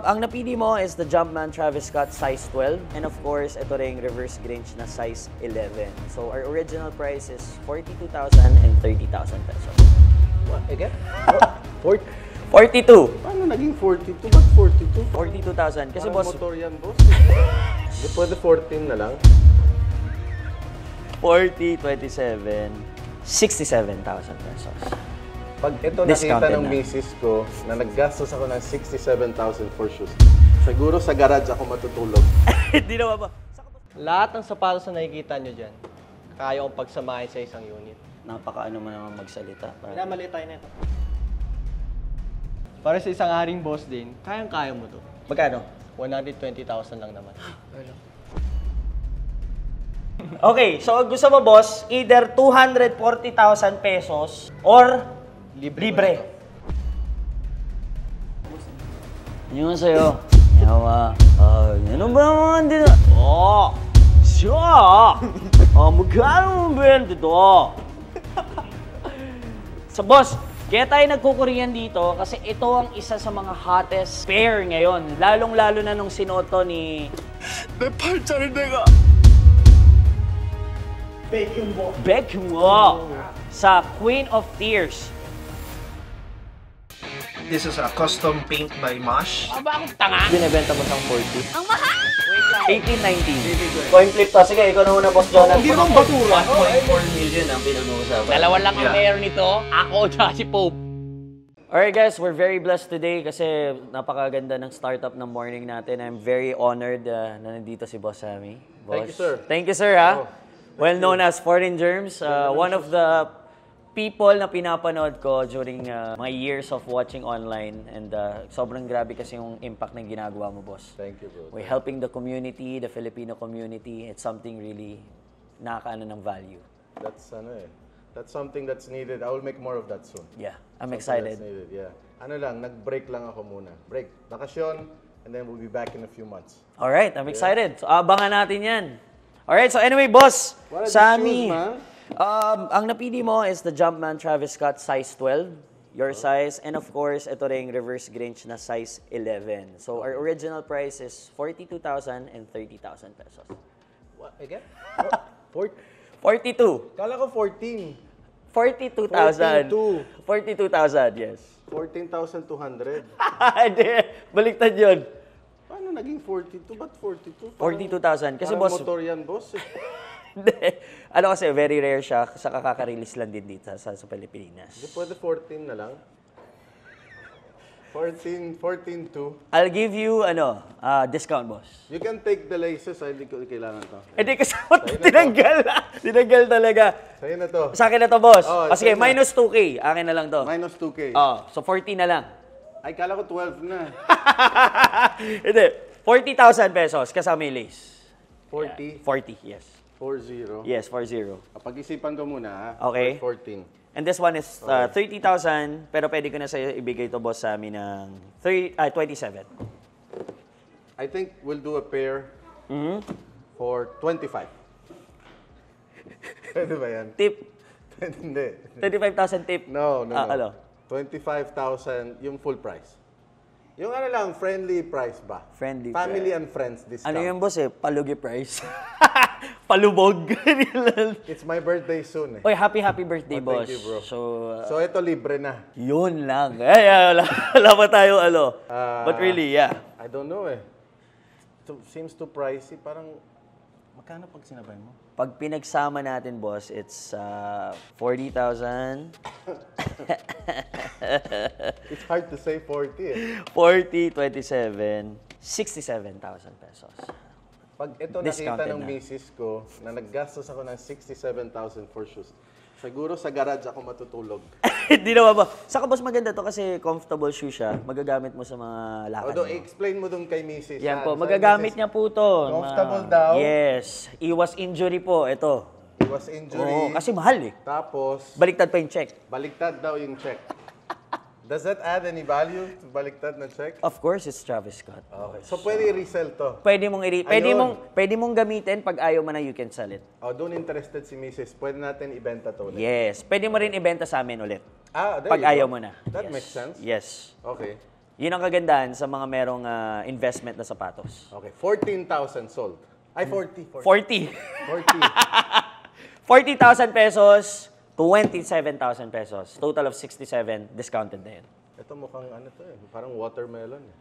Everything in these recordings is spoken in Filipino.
Ang napili mo is the Jumpman Travis Scott size 12. And of course, ito rin reverse Grinch na size 11. So our original price is 42,000 and 30,000 pesos. What? Again? 42. Paano naging 42? Ba't 42? 42,000. Kasi Parang boss, motor yan, boss. Hindi pwede 14 na lang. 40, 27, 67,000 pesos. Pag ito Discounted nakita ng na. misis ko na naggastos ako ng 67,000 for shoes, siguro sa garage ako matutulog. Hindi naman ba? Lahat ng sapatos na nakikita nyo dyan, kaya kong pagsamahin sa isang unit. Napaka-ano mo naman magsalita. Minamali tayo na ito. Para sa isang haring boss din, kayang-kaya mo to. Magkano? 120,000 lang naman. Okay, so gusto mo boss, either 240,000 pesos or libre. Ano nga sa'yo? Yawa. Ano ba naman dito? Siya! Magkano mo ba dito? So boss, kaya tayo nagkukuriyan dito kasi ito ang isa sa mga hottest pair ngayon. Lalong-lalo na nung sinuot to ni... Beckham sa Queen of Tears. This is a custom paint by Mosh. Binebenta mo sang 40. Ang mahal! 18, 19. Coin flip to. Sige, ikaw na muna, Boss Jonathan. Hindi naman basura. 1.4 million ang pinag-uusapan. Dalawa lang ang mayor nito, ako at si Pope. Alright guys, we're very blessed today kasi napakaganda ng startup ng morning natin. I'm very honored na nandito si Boss Sammy. Boss. Thank you, sir. Thank you, sir. Well known as Foreign Germs. One of the people na pinapanood ko during my years of watching online. And sobrang grabe kasi yung impact ng ginagawa mo, Boss. Thank you, bro. We're helping the community, the Filipino community. It's something really nakakaano ng value. That's something that's needed. I will make more of that soon. Yeah, I'm Something excited. That's needed, yeah. Ano lang, nag-break lang ako muna. Break, bakasyon, and then we'll be back in a few months. Alright, I'm excited. So abangan natin yan. Alright, so anyway, Boss, What are the Sammy, shoes, ang napili mo is the Jumpman Travis Scott size 12, your size, and of course, ito rin reverse Grinch na size 11. So our original price is 42,000 and 30,000 pesos. What? Again? 42. Kala ko 14. 42,000. 42. 42,000, yes. 14,200. Hindi, baliktad yun. Paano naging 42? Ba't 42? 42,000. Kasi Parang boss, motor yan, boss. hindi. Ano kasi, very rare siya. Sa kakaka-release lang din dito sa Pilipinas. Hindi pwede 14 na lang. 14.2. I'll give you, discount, boss. You can take the laces. Hindi ko kailangan to. Hindi kasi tinanggal. Tinanggal talaga. Sa'yo na to. Sa akin na to, boss. Oh, Sige, sa'yo na. minus 2K. Akin na lang to. Minus 2K. Oh, so 40 na lang. Ay, kala ko 12 na. Hindi. 40,000 pesos kasama yung lace. 40? 40, yes. 40. Yes, 40. Pag-isipan ko muna, ha? Okay. 14. And this one is 30,000, pero pwede ko na sa'yo ibigay to, boss, sa amin ng 27. I think we'll do a pair for 25. Pwede ba yan? Tip. Hindi. 35,000 tip. No. Ano? 25,000 yung full price. Yung ano lang, friendly price ba? Friendly Family and friends discount. Ano yun, boss, Palugi price. Palubog. It's my birthday soon, eh. Oy, happy birthday, Oh, boss. thank you, bro. So, So, ito libre na. yun lang. Ay, wala pa tayo, But really, yeah. I don't know, eh. Seems too pricey. Parang, magkano pag sinabay mo? Pag pinagsama natin, boss, it's 40,000. It's hard to say 40, eh. 40, 27, 67,000 pesos. Pag ito Discounted nakita ng na. misis ko na naggastos ako ng 67,000 for shoes, siguro sa garage ako matutulog. Hindi naman ba? Saka, boss, maganda to kasi comfortable shoe siya. Magagamit mo sa mga lakad Although, mo. explain mo dun kay misis. Yan ha? po, Sa magagamit misis, niya po to. Comfortable daw? Yes. Iwas injury po, ito. It was injury. Oo, kasi mahal eh. Tapos, Baliktad pa yung check. baliktad daw yung check. Does that add any value to baliktad na check? Of course, it's Travis Scott. Okay. So, pwede i-resell to. Pwede mong Ayun. pwede mong gamitin pag ayaw mo na you can sell it. O, doon interested si misis. Pwede natin ibenta to ulit. Yes. Pwede mo rin ibenta sa amin ulit. Ah, there Pag you ayaw go. mo na. That Yes. makes sense. Yes. Okay. Yun ang kagandahan sa mga merong investment na sapatos. Okay, 14,000 sold. Ay, 40. 40. 40. 40,000 pesos, 27,000 pesos. Total of 67, discounted na yun. Ito mukhang ano to eh, parang watermelon eh.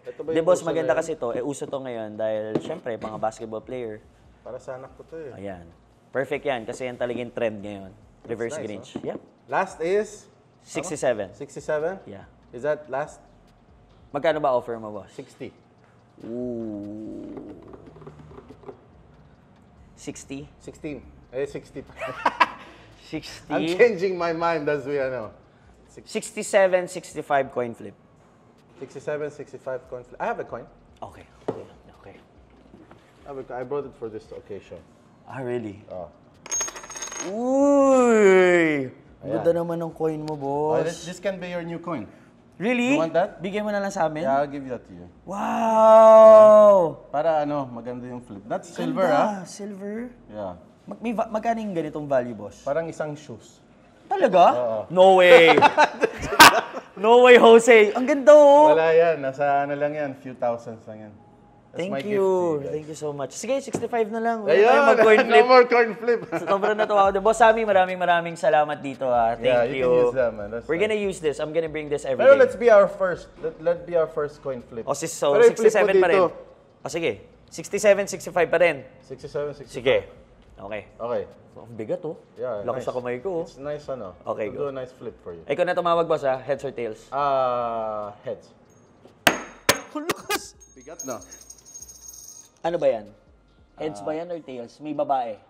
Ito ba Di yung boss, uso maganda ngayon? kasi to. Uso to ngayon dahil syempre, mga basketball player. Para sa anak ko to eh. Ayan. Perfect yan kasi yan talagang trend ngayon. Reverse nice, Grinch. Yeah. Last is 67. 67? Yeah. Is that last? Magkano ba offer mo, boss? 60. Ooh. 60? 16. Eh, 60 pa. 60? I'm changing my mind as we ano. 67, 65 coin flip. 67, 65 coin flip. I have a coin. Okay. Okay. I brought it for this occasion. Ah, really? Oh. Uy! Ang Ayan. ganda naman ng coin mo, Oh, boss. this can be your new coin. Really? You want that? Bigyan mo na lang sa amin? Yeah, I'll give that to you. Wow! Para ano, maganda yung flip. That's silver, Ganda. ah. Silver? Yeah. Magkano yung ganitong value, boss? Parang isang shoes. Talaga? Oo. No way! No way, Jose! Ang ganda, oh! Wala yan. Nasa ano lang yan. Few thousands lang yan. That's my Thank gift to you. guys. Thank you so much. Sige, 65 na lang. Wala Ayun! tayong mag-coin flip. No more coin flip. Sobrang natuwa ako. Boss Sammy, maraming salamat dito. Thank Yeah, you. you can use that, man. That's We're nice. gonna use this. I'm gonna bring this every Pero day. let's be our first. Let be our first coin flip. O, so Pero i-flip 67 mo pa rin. dito. O, sige. 67, 65 pa rin. 67, 65. Sige. Okay. Okay. So, ang bigat, oh. Yeah, Lakas sa kamay ko, oh. It's nice, ano. Okay, I'll do a nice flip for you. Ikaw na tumawag, boss, ha? Heads or tails? Heads. Bigat, no? Ano ba yan? Heads ba yan or tails? May babae.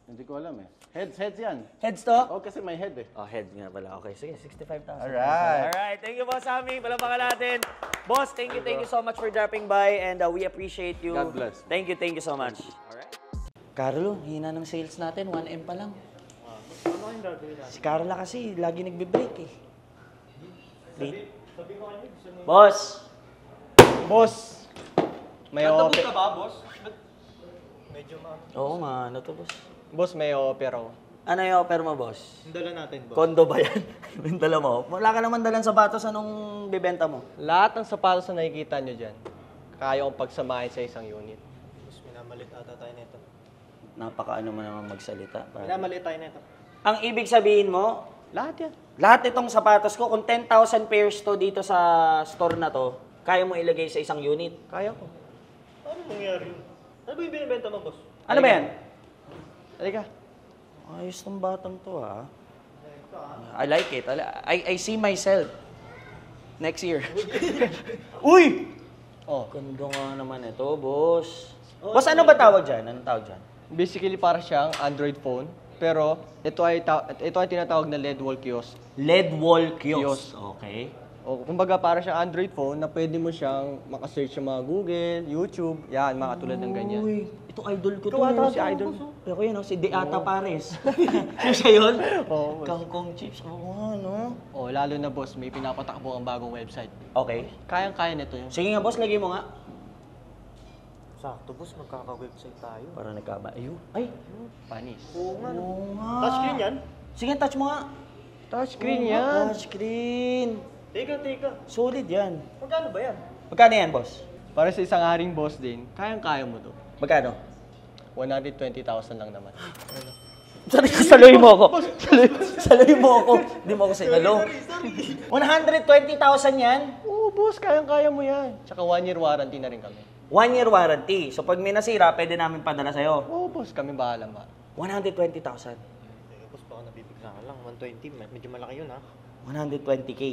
Hindi ko alam eh. Heads yan. Heads to? Oh, kasi may head eh. Oh, heads nga pala. Okay, sige, 65,000. Alright. Alright, thank you, Boss Sammy. Palamakan natin. Boss, thank you so much for dropping by and we appreciate you. God bless. Thank you so much. Alright. Carlo, hina ng sales natin. 1M pa lang. Si Carla kasi, lagi nagbe-break eh. Boss! Boss, may offer. ba, boss? Oo nga, ano to, boss? Boss, may offer ako. Ano yung offer mo, boss? Dala natin, boss. Kondo ba yan? Yung dala mo? Wala ka naman dalang sapatos, anong bibenta mo? Lahat ng sapatos na nakikita nyo dyan, kaya kong pagsamahin sa isang unit. Boss, minamalit ata tayo nito. Napakaano mo naman magsalita. pare. Minamalit tayo nito. Ang ibig sabihin mo, Lahat yan. lahat itong sapatos ko, kung 10,000 pairs to dito sa store na to, kaya mo ilagay sa isang unit. Kaya ko. Ano nangyari yun? Ano ba yung binibenta mo, boss? Ano ba yan? Halika. Ayos tong batang to, ha? I like it. I see myself next year. Uy! Oh, Ganda nga naman ito, boss. Boss, ano ba tawag dyan? Anong tawag dyan? basically para siyang Android phone, pero ito ay tinatawag na LED wall kiosk. LED wall kiosk. Okay. O kumbaga para siyang Android phone na pwede mo siyang makasearch sa mga Google, YouTube, yan, mga tulad ng ganyan. Uy, ito idol ko to. Ikaw ata, Si ito, idol. boss, Ako yun, si Deata Pares. Yung siya yun? Oo, boss. Kangkong chips. Oo, ano? O lalo na boss, may pinapatakbo ang bagong website. Okay. Kayang-kaya nito yun. Sige nga, boss, lagay mo nga. Sakto, boss. Magkaka-website tayo. Para nagkaba. Ayun. Ay, Panis. Oo nga. oo nga. Touchscreen yan? Sige, touch mo nga. Touchscreen Oo nga, yan. Touchscreen. Teka. Solid yan. Magkano ba yan? Magkano yan, boss? Para sa isang haring boss din, kayang-kaya mo to. Magkano? 120,000 lang naman. Saluhin mo ako. Saluhin mo ako. Hindi mo ako sinalo. 120,000 yan? Oo, boss, kayang-kaya mo yan. Tsaka 1-year warranty na rin kami. 1 year warranty. So pag may nasira, pwede namin padala sa'yo. Oo, boss, kami bahala ba? 120,000. Teka, boss. Baka nabibigla ka lang. 120. Medyo malaki yun, ha? 120K.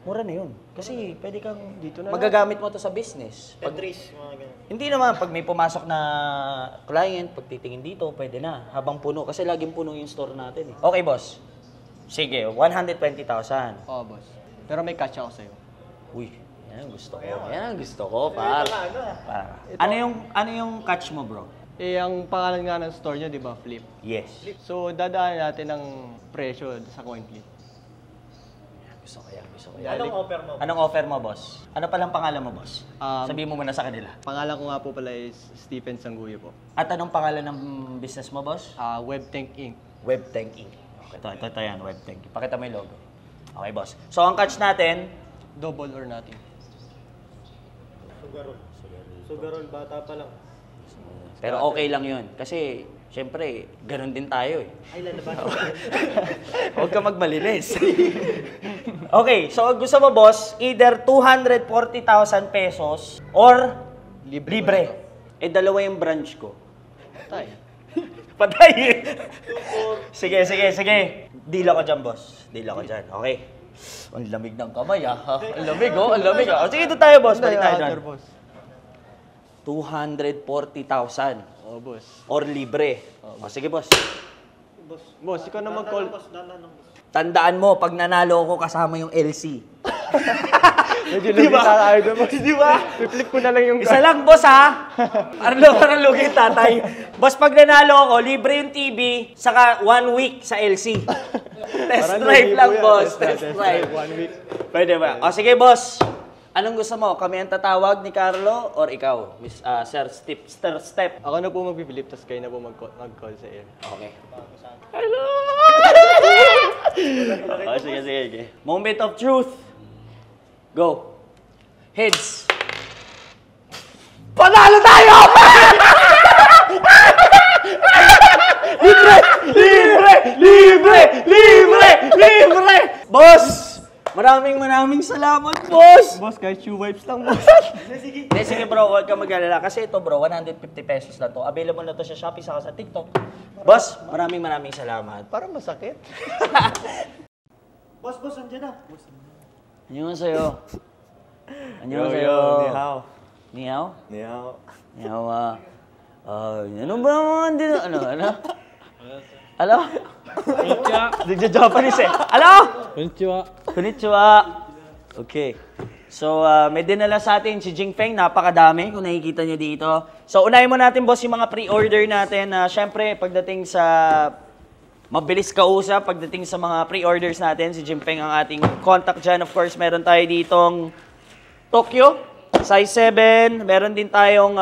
Mura na yun. Kasi pwede kang Dito na magagamit mo to sa business. Pag, Tetris, mga ganun. hindi naman, pag may pumasok na client, pag titingin dito, pwede na. Habang puno. Kasi laging puno yung store natin. Okay, boss. Sige, 120,000. Oo, boss. Pero may catch ako sa'yo. Uy, yan ang gusto ko. Yan ang gusto ko, par. Ano yung catch mo, bro? Eh, ang pangalan nga ng store nyo, di ba, Flip? Yes. So, dadaan natin ng presyo sa coin flip. Gusto ko yan. Anong offer mo? Anong offer mo, boss? Ano palang pangalan mo, boss? Sabihin mo muna sa kanila. Pangalan ko nga po pala is Stephen Sanguyo po. At anong pangalan ng business mo, boss? WebTank Inc. WebTank Inc. Okay, ito yan, WebTank. Pakita mo yung logo. Okay, boss. So, ang catch natin, Double or nothing. Sugarol, bata pa lang. Pero okay lang yun. Kasi, syempre, ganun din tayo eh. Ay, lalabas. Huwag ka magmalinis. Okay, so gusto mo, boss, either 240,000 pesos or libre. Eh, dalawa yung branch ko. Tay. Patay! Sige. Deal ako dyan, boss. Deal ako dyan. Okay. Ang lamig ng kamay, ah. Ang lamig, oh. Ang lamig, ah. Sige, ito tayo, boss. Balik tayo dyan. boss. 240,000 Oh, boss. or libre. O, sige, boss. Boss, ikaw na mag-call. Tandaan mo, pag nanalo ako, kasama yung LC. Medyo lugi tayo doon, boss. Di ba? I-flip ko na lang yung Isa lang, boss, ha? Parang lugi tatay. Boss, pag nanalo ako, libre yung TV, saka 1 week sa LC. Test drive lang, boss. Test drive. 1 week. Pwede ba? O, sige, boss. Anong gusto mo? Kami ang tatawag ni Carlo or ikaw? Miss, Sir Step. Ako na po mag-flip, tapos kayo na po mag-call sa air. Okay. Hello! Oh, sige. Moment of truth. Go. Heads. Panalo tayo! Libre! Boss! Maraming salamat, boss! Boss, kahit shoe wipes lang, boss. Sige bro, huwag ka mag-alala. Kasi ito bro, 150 pesos na to. Available na to sa Shopee saka sa TikTok. Boss, maraming salamat. Parang masakit. Boss, andyan na. Annyeonghaseyo. Ni hao. Ni hao? Ni hao. Ni hao, ano ba naman din? Ano? Nagja-Japanese eh. Ano? Konnichiwa. Okay. So, may dinala sa atin si Jingfeng. Napakadami kung nakikita niyo dito. So, unahin mo natin, boss, yung mga pre-order natin. Siyempre, pagdating sa mabilis kausap, pagdating sa mga pre-orders natin, si Jingfeng ang ating contact dyan. Of course, meron tayo ditong Tokyo, size 7. Meron din tayong,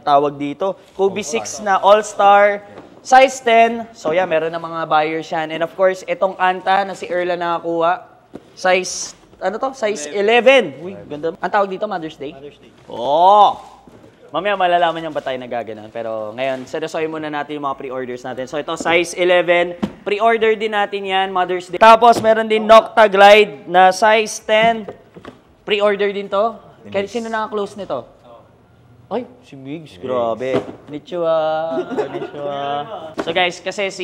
tawag dito, Kobe 6 na All-Star, size 10. So, yeah, meron na mga buyers yan. And of course, itong Anta na si Erla nakakuha, size, Size 11. Uy, ganda. Ang tawag dito, Mother's Day? Mother's Day. Oo! Mamaya malalaman yung ba tayo nagaganon. Pero ngayon, seryosohin muna natin yung mga pre-orders natin. So ito, size 11. Pre-order din natin yan, Mother's Day. Tapos meron din Nocta Glide na size 10. Pre-order din to. Kaya sino naka-close nito? Ay, si Migs, grabe. Konnichiwa. So guys, kasi si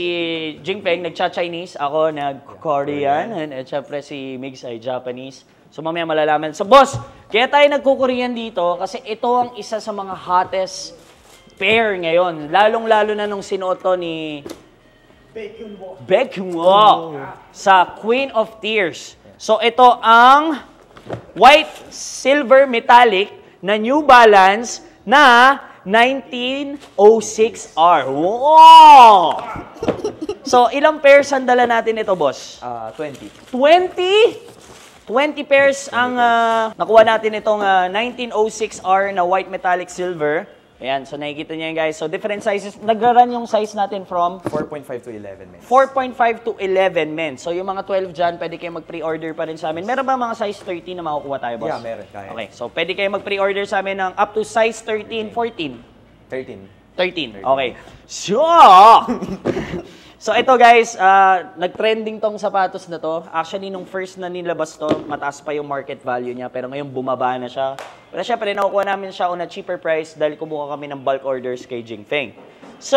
Jingfeng nagcha-Chinese, ako nag-Korean, and syempre si Migs ay Japanese. So mamaya malalaman. So boss, kaya tayo nagko-Korean dito kasi ito ang isa sa mga hottest pair ngayon. Lalong-lalo na nung sinuot ni Baekhyunwoo sa Queen of Tears. So ito ang white silver metallic na New Balance na 1906R. Wow! So, ilang pairs ang dala natin ito, boss? 20. 20 pairs ang nakuha natin itong 1906R na white metallic silver. Ayan, so nakikita niyo yan, guys. So, different sizes. Nag-run yung size natin from 4.5 to 11 men. 4.5 to 11 men. So, yung mga 12 dyan, pwede kayo mag-pre-order pa rin sa amin. Meron ba mga size 13 na makukuha tayo, boss? Yeah, meron. Kaya. Okay, so pwede kayo mag-pre-order sa amin ng up to size 13, 14. 13. Okay. Sure! So ito guys, nag-trending tong sapatos na to. Actually, nung first na nilabas to, mataas pa yung market value niya. Pero ngayon bumaba na siya. Pero syempre, nakukuha namin siya on a cheaper price dahil kumuha kami ng bulk orders kay Jingfeng. So,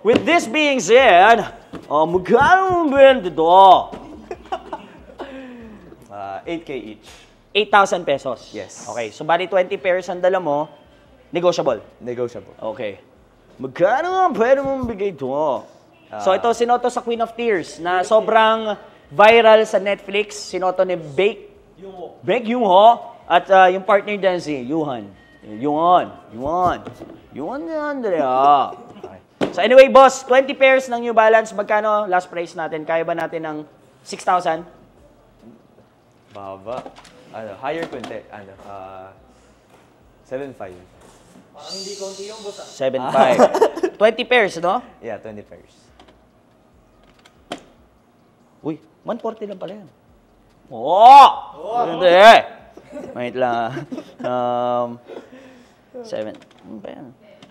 with this being said, magkano benta to? 8K each. 8,000 pesos. Yes. Okay, so bali 20 pairs ang dala mo, negotiable. Negotiable. Okay. Magkano ang pwede mong bigay ito? So ito, sinoto sa Queen of Tears na sobrang viral sa Netflix. Sinoto ni Baekhyunwoo at yung partner din si Yuhan. Yuhan yan, dali okay. So anyway, boss, 20 pairs ng New Balance. Magkano last price natin? Kaya ba natin ng 6,000? Baba. Higher konti. 7.5. Hindi konti yung boss 7,500. 20 pairs, no? Yeah, 20 pairs. Uy, 140 lang pala yan. Oo! Hindi. Wait lang.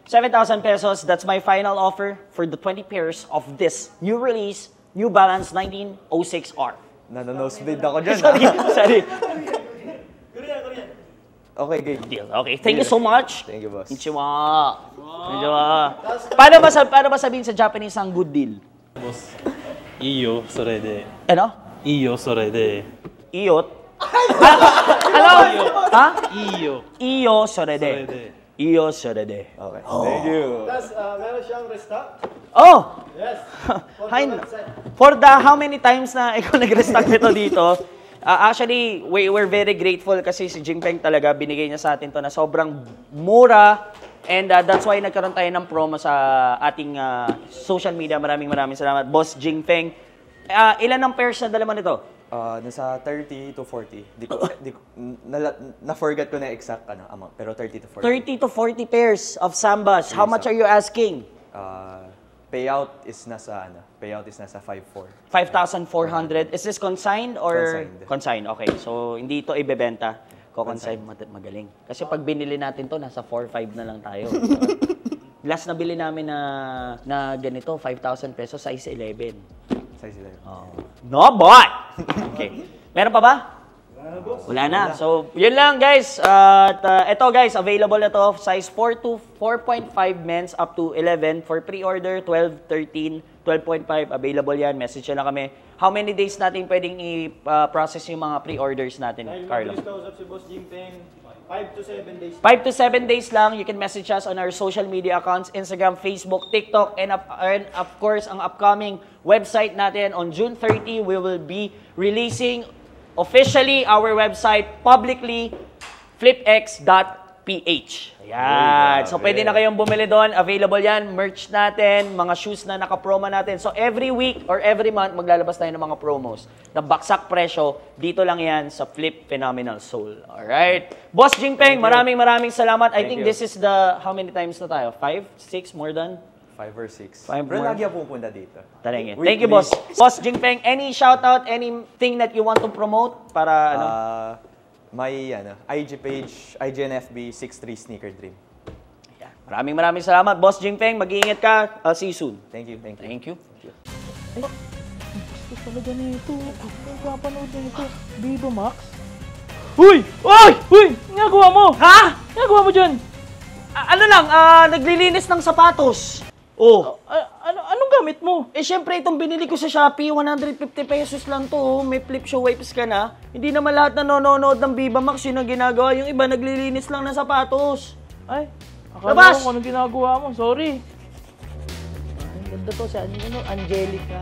7,000 pesos. That's my final offer for the 20 pairs of this new release, New Balance 1906R. Nanonosebleed ako dyan. Sorry. Okay, game. Deal. Okay, thank you so much. Thank you, boss. Konnichiwa. Konnichiwa. Paano ba sabihin sa Japanese ang good deal? いいよ、それで。 Ano? いいよ、それで。 Iyot? Ano? Ha? いいよ。 Iyo sorede. それで。 Iyo sorede. Okay, thank you. Meron siyang restock? Oh! Yes. Hi. For the how many times na ikaw nag-restock nito dito, actually, we're very grateful kasi si Jingpeng talaga binigay niya sa atin to na sobrang mura. And that's why nagkaroon tayo ng promo sa ating social media. Maraming salamat. Boss Jingpeng. Ilan ang pairs na dala mo nito? Nasa 30 to 40. Na-forget ko na exact amount, pero 30 to 40. 30 to 40 pairs of Sambas. How much are you asking? Payout is nasa 5,400. 5,400. Is this consigned or? Consigned. Consigned. Okay. So, hindi ito ibebenta. Ko-consign magaling. Kasi pag binili natin to, nasa 4,500 na lang tayo. Last na bili namin na ganito, 5,000 pesos, size 11. Size 11. Oh. No, boy! Okay. Meron pa ba? Wala na. So, yun lang, guys. At ito, guys, available na to. Size 4 to 4.5 men's up to 11. For pre-order, 12, 13, 12.5. Available yan. Message na lang kami. How many days natin pwedeng i-process yung mga pre-orders natin, Carlo? si Boss Jingpeng, 5 to 7 days. 5 to 7 days lang. You can message us on our social media accounts, Instagram, Facebook, TikTok, and of course, ang upcoming website natin. On June 30, we will be releasing officially our website publicly, flipx.ph. Ayan. So, pwede na kayong bumili doon. Available yan. Merch natin, mga shoes na naka-promo natin. So, every week or every month, maglalabas tayo ng mga promos na baksak presyo. Dito lang yan sa Flip Phenomenal Soul. Alright? Boss Jingpeng, maraming salamat. I think this is the, how many times na tayo? 5? 6? More than? 5 or 6. Five Pero more. lagi ako pupunta dito. Tarengin. Thank you, boss. Boss Jingpeng, any shoutout, anything that you want to promote para ano? My IG page, IGNFB 63 Sneaker Dream. Ayan. Maraming salamat, Boss Jingpeng. Mag-iingat ka. I'll see you soon. Thank you. Thank you. Gusto talaga nito. Ang papanood nito. Viva Max? Uy! Uy! Nagawa mo! Ha? Nagawa mo dyan? Ano lang, naglilinis ng sapatos. Oh. Anong gamit mo? Syempre, itong binili ko sa Shopee, 150 pesos lang to. Oh. May flip show wipes ka na. Hindi naman lahat na nanonood ng Viva Max yun ang ginagawa. Yung iba, naglilinis lang ng sapatos. Ay, Labas! akala ko anong ginagawa mo. Sorry. Ang ganda to si Angelica.